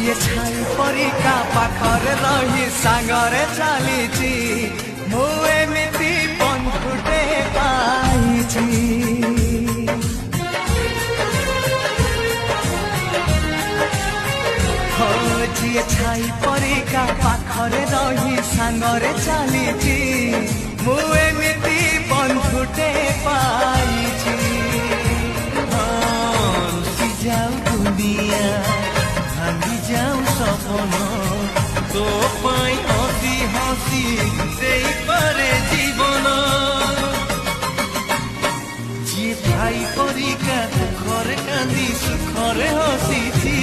ଯିଏ ଛାଇ ପରିକା ପାଖରେ ରହି ସାଙ୍ଗରେ ଚାଲିଛି ମୁଁ ଏମିତି ବନ୍ଧୁଟେ ପାଇଛି। ଯିଏ ଛାଇ ପରିକା ପାଖରେ ରହି ସାଙ୍ଗରେ ଚାଲିଛି ମୁଁ ଏମିତି ବନ୍ଧୁଟେ ପାଇଛି। যাও দুনিয়া ভাঙি যাও সপন তো পাই হসি হসি ଦେଇପାରେ জীবন ଯିଏ ଭାଇ ପରିକା ଦୁଃଖରେ କାନ୍ଦି ସୁଖରେ ହସିଛି